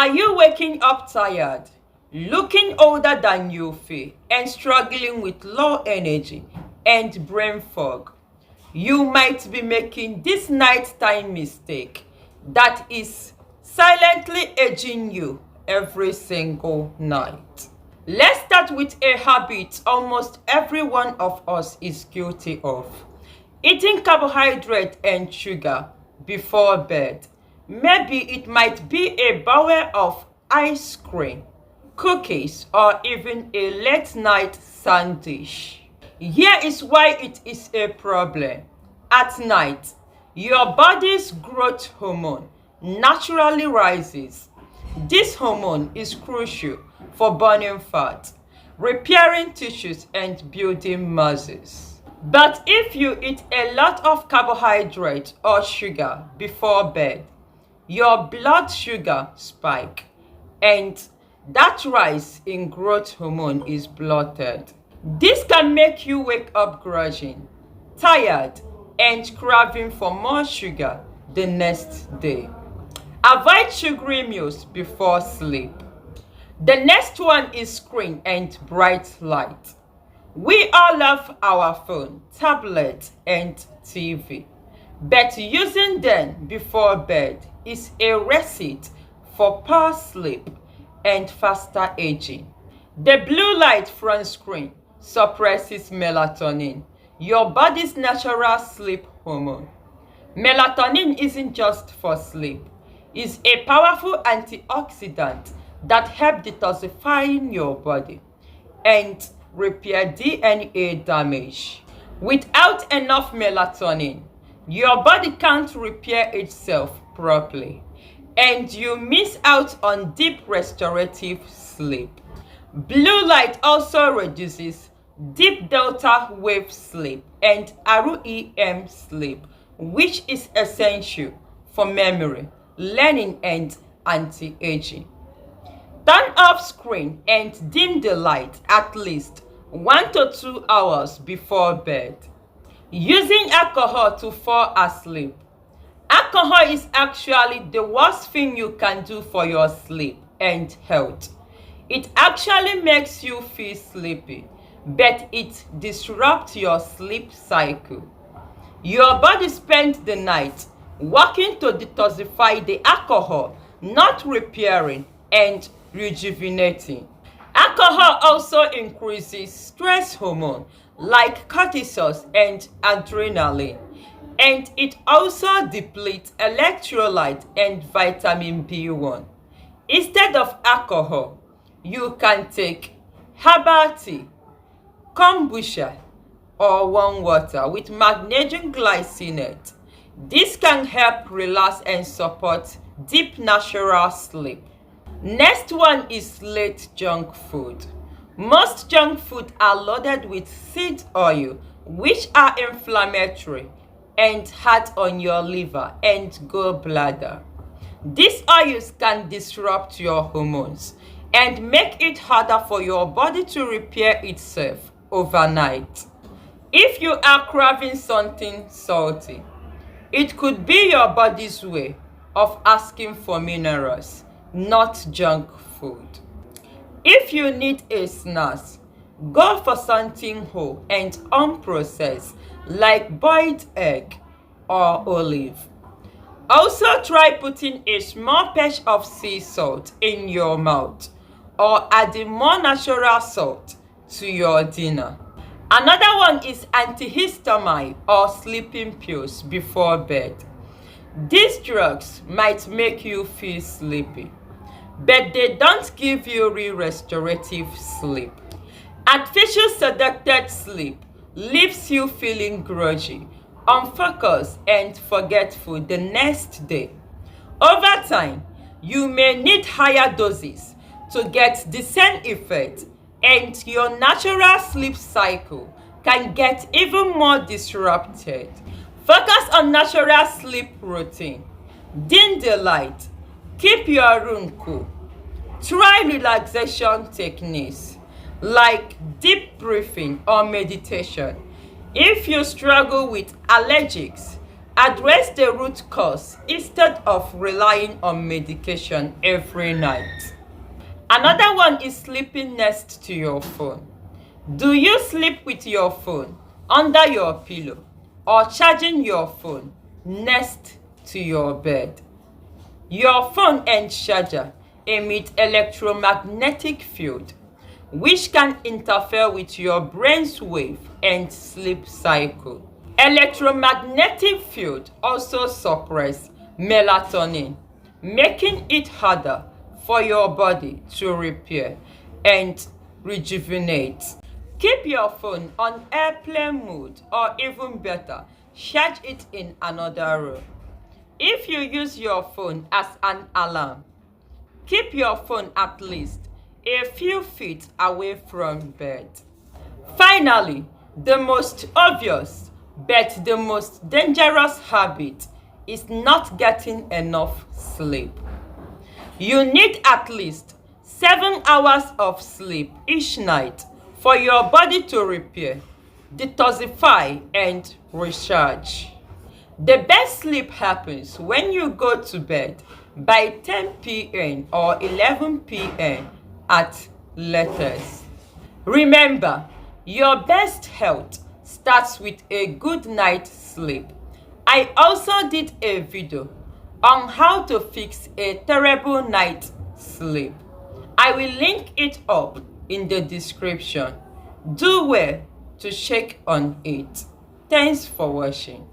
Are you waking up tired, looking older than you feel, and struggling with low energy and brain fog? You might be making this nighttime mistake that is silently aging you every single night. Let's start with a habit almost every one of us is guilty of: eating carbohydrate and sugar before bed. Maybe it might be a bowl of ice cream, cookies, or even a late night sandwich. Here is why it is a problem. At night, your body's growth hormone naturally rises. This hormone is crucial for burning fat, repairing tissues, and building muscles. But if you eat a lot of carbohydrate or sugar before bed, your blood sugar spike, and that rise in growth hormone is bloated. This can make you wake up grudging, tired, and craving for more sugar the next day. Avoid sugary meals before sleep. The next one is screen and bright light. We all love our phone, tablet, and TV, but using them before bed is a recipe for poor sleep and faster aging. The blue light from screen suppresses melatonin, your body's natural sleep hormone. Melatonin isn't just for sleep. It's a powerful antioxidant that helps detoxifying your body and repair DNA damage. Without enough melatonin, your body can't repair itself properly, and you miss out on deep restorative sleep. Blue light also reduces deep delta wave sleep and REM sleep, which is essential for memory, learning, and anti-aging. Turn off screen and dim the light at least 1 to 2 hours before bed. Using alcohol to fall asleep. Alcohol is actually the worst thing you can do for your sleep and health. It actually makes you feel sleepy, but it disrupts your sleep cycle. Your body spends the night working to detoxify the alcohol, not repairing and rejuvenating. Alcohol also increases stress hormone like cortisol and adrenaline, and it also depletes electrolyte and vitamin B1. Instead of alcohol, you can take herbal tea, kombucha, or warm water with magnesium glycinate. This can help relax and support deep natural sleep. Next one is late junk food. Most junk food are loaded with seed oil, which are inflammatory and hard on your liver and gallbladder. These oils can disrupt your hormones and make it harder for your body to repair itself overnight. If you are craving something salty, it could be your body's way of asking for minerals, not junk food. If you need a snack, go for something whole and unprocessed like boiled egg or olive. Also try putting a small pinch of sea salt in your mouth or adding more natural salt to your dinner. Another one is antihistamine or sleeping pills before bed. These drugs might make you feel sleepy, but they don't give you real restorative sleep. Artificial sedated sleep leaves you feeling groggy, unfocused, and forgetful the next day. Over time, you may need higher doses to get the same effect, and your natural sleep cycle can get even more disrupted. Focus on natural sleep routine. Dim the light. Keep your room cool. Try relaxation techniques like deep breathing or meditation. If you struggle with allergies, Address the root cause instead of relying on medication every night. Another one is sleeping next to your phone. Do you sleep with your phone under your pillow or charging your phone next to your bed? Your phone and charger emit electromagnetic field, which can interfere with your brain's wave and sleep cycle. Electromagnetic field also suppress melatonin, making it harder for your body to repair and rejuvenate. Keep your phone on airplane mode, or even better, charge it in another room. If you use your phone as an alarm, keep your phone at least a few feet away from bed. Finally, the most obvious but the most dangerous habit is not getting enough sleep. You need at least 7 hours of sleep each night for your body to repair, detoxify, and recharge. The best sleep happens when you go to bed by 10 p.m. or 11 p.m. at latest. Remember, your best health starts with a good night's sleep. I also did a video on how to fix a terrible night's sleep. I will link it up in the description. Do well to check on it. Thanks for watching.